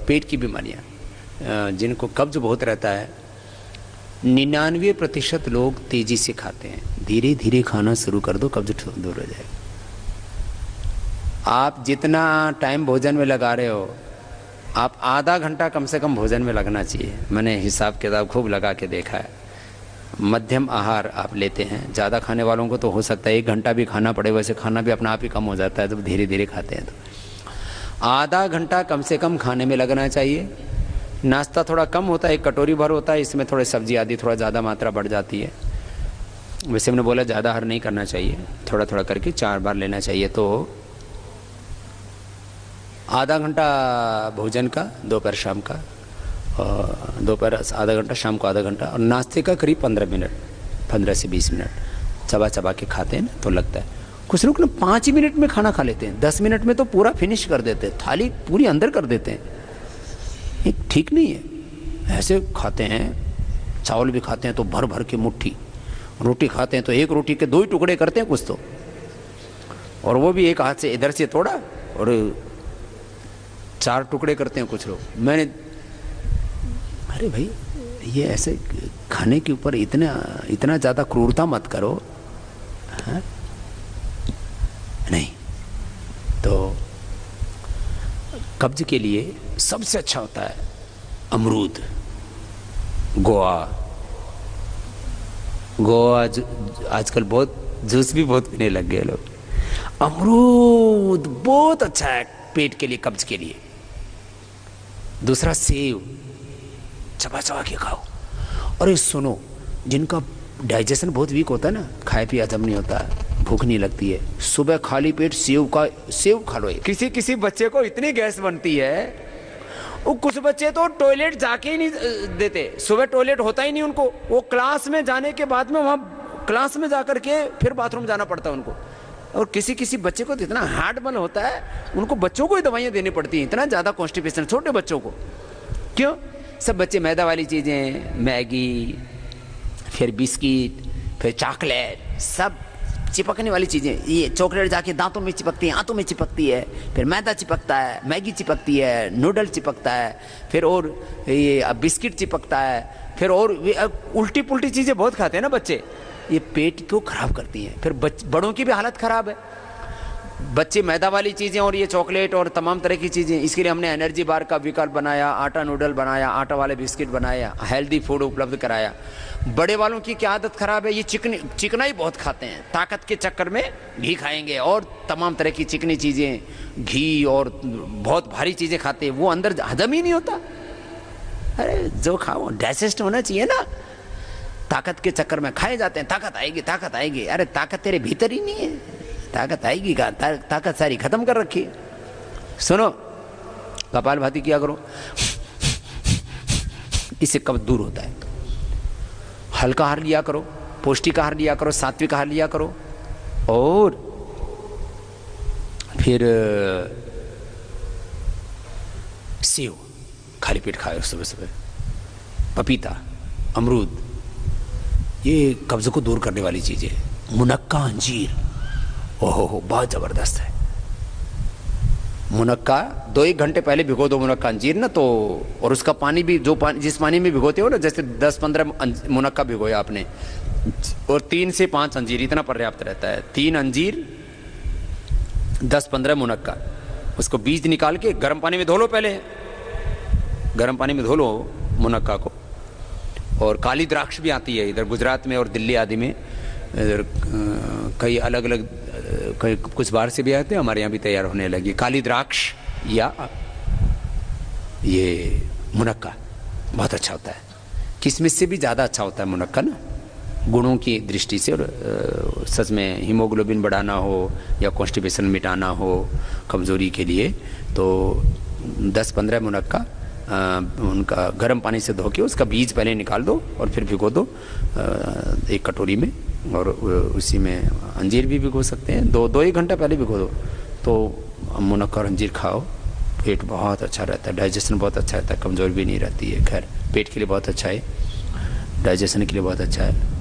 पेट की बीमारियाँ, जिनको कब्ज बहुत रहता है, 99% लोग तेज़ी से खाते हैं। धीरे धीरे खाना शुरू कर दो, कब्ज दूर हो जाएगा। आप जितना टाइम भोजन में लगा रहे हो, आप आधा घंटा कम से कम भोजन में लगना चाहिए। मैंने हिसाब किताब खूब लगा के देखा है। मध्यम आहार आप लेते हैं, ज़्यादा खाने वालों को तो हो सकता है 1 घंटा भी खाना पड़े, वैसे खाना भी अपना आप ही कम हो जाता है, तो धीरे धीरे खाते हैं। तो आधा घंटा कम से कम खाने में लगना चाहिए। नाश्ता थोड़ा कम होता है, 1 कटोरी भर होता है, इसमें थोड़े सब्जी आदि थोड़ा ज़्यादा मात्रा बढ़ जाती है। वैसे मैंने बोला ज़्यादा आहार नहीं करना चाहिए, थोड़ा थोड़ा करके 4 बार लेना चाहिए। तो आधा घंटा भोजन का, दोपहर शाम का, दोपहर आधा घंटा, शाम को आधा घंटा, और नाश्ते का करीब 15 मिनट, 15 से 20 मिनट चबा चबा के खाते हैं ना, तो लगता है। कुछ लोग ना 5 ही मिनट में खाना खा लेते हैं, 10 मिनट में तो पूरा फिनिश कर देते हैं, थाली पूरी अंदर कर देते हैं। ये ठीक नहीं है। ऐसे खाते हैं, चावल भी खाते हैं तो भर भर के मुट्ठी, रोटी खाते हैं तो 1 रोटी के 2 ही टुकड़े करते हैं कुछ तो, और वो भी एक हाथ से इधर से तोड़ा और 4 टुकड़े करते हैं कुछ लोग। मैंने, अरे भाई ये ऐसे खाने के ऊपर इतना ज़्यादा क्रूरता मत करो, हाँ? नहीं। तो कब्ज के लिए सबसे अच्छा होता है अमरूद, गोवा आजकल बहुत जूस भी बहुत पीने लग गए लोग। अमरूद बहुत अच्छा है पेट के लिए, कब्ज के लिए। दूसरा सेव, चबा चबा के खाओ। और ये सुनो, जिनका डाइजेशन बहुत वीक होता है ना, खाए पिए हजम नहीं होता, भूख नहीं लगती है, सुबह खाली पेट सेव खा लो। किसी बच्चे को इतनी गैस बनती है, वो कुछ बच्चे तो टॉयलेट जाके ही नहीं देते, सुबह टॉयलेट होता ही नहीं उनको, वो क्लास में जाने के बाद में वहाँ क्लास में जाकर के फिर बाथरूम जाना पड़ता है उनको। और किसी बच्चे को तो इतना हार्ट बर्न होता है, उनको बच्चों को ही दवाइयाँ देनी पड़ती हैं, इतना ज़्यादा कॉन्स्टिपेशन छोटे बच्चों को। क्यों? सब बच्चे मैदा वाली चीज़ें, मैगी, फिर बिस्किट, फिर चॉकलेट, सब चिपकने वाली चीज़ें। ये चॉकलेट जाके दांतों में चिपकती है, आंतों में चिपकती है, फिर मैदा चिपकता है, मैगी चिपकती है, नूडल चिपकता है, फिर और ये बिस्किट चिपकता है, फिर और उल्टी पुल्टी चीज़ें बहुत खाते हैं ना बच्चे, ये पेट को खराब करती हैं। फिर बड़ों की भी हालत ख़राब है। बच्चे मैदा वाली चीज़ें और ये चॉकलेट और तमाम तरह की चीज़ें, इसके लिए हमने एनर्जी बार का विकल्प बनाया, आटा नूडल बनाया, आटा वाले बिस्किट बनाया, हेल्दी फूड उपलब्ध कराया। बड़े वालों की क्या आदत ख़राब है, ये चिकना ही बहुत खाते हैं, ताकत के चक्कर में घी खाएंगे और तमाम तरह की चिकनी चीज़ें, घी और बहुत भारी चीज़ें खाते हैं, वो अंदर हजम ही नहीं होता। अरे जो खाओ डाइजेस्ट होना चाहिए ना, ताकत के चक्कर में खाए जाते हैं, ताकत आएगी। अरे ताकत तेरे भीतर ही नहीं है, ताकत आएगी का, ताकत सारी खत्म कर रखी है। सुनो, कपालभाति किया करो, इससे कब्ज दूर होता है। हल्का आहार लिया करो, पौष्टिक आहार लिया करो, सात्विक आहार लिया करो, और फिर सेव खाली पेट खाओ सुबह सुबह, पपीता, अमरूद, ये कब्ज को दूर करने वाली चीज़ है। मुनक्का, अंजीर, ओहो बहुत ज़बरदस्त है। मुनक्का 2-1 घंटे पहले भिगो दो मुनक्का अंजीर ना, तो और उसका पानी भी जिस पानी में भिगोते हो ना, जैसे 10-15 मुनक्का भिगोया आपने, और 3 से 5 अंजीर, इतना पर्याप्त रहता है। 3 अंजीर, 10-15 मुनक्का, उसको बीज निकाल के गर्म पानी में धो लो, पहले गर्म पानी में धो लो मुनक्का को। और काली द्राक्ष भी आती है इधर गुजरात में और दिल्ली आदि में, इधर कई अलग अलग, कई कुछ बाहर से भी आते हैं, हमारे यहाँ भी तैयार होने लगी काली द्राक्ष या ये मुनक्का, बहुत अच्छा होता है। किशमिश से भी ज़्यादा अच्छा होता है मुनक्का ना, गुणों की दृष्टि से। और सच में हीमोग्लोबिन बढ़ाना हो या कॉन्स्टिपेशन मिटाना हो, कमज़ोरी के लिए, तो 10-15 मुनक्का उनका गर्म पानी से धो के उसका बीज पहले निकाल दो और फिर भिगो दो 1 कटोरी में, और उसी में अंजीर भी भिगो सकते हैं, 2-1 घंटा पहले भिगो दो, तो मुनक्का और अंजीर खाओ, पेट बहुत अच्छा रहता है, डाइजेशन बहुत अच्छा रहता है, कमज़ोर भी नहीं रहती है। खैर पेट के लिए बहुत अच्छा है, डाइजेशन के लिए बहुत अच्छा है।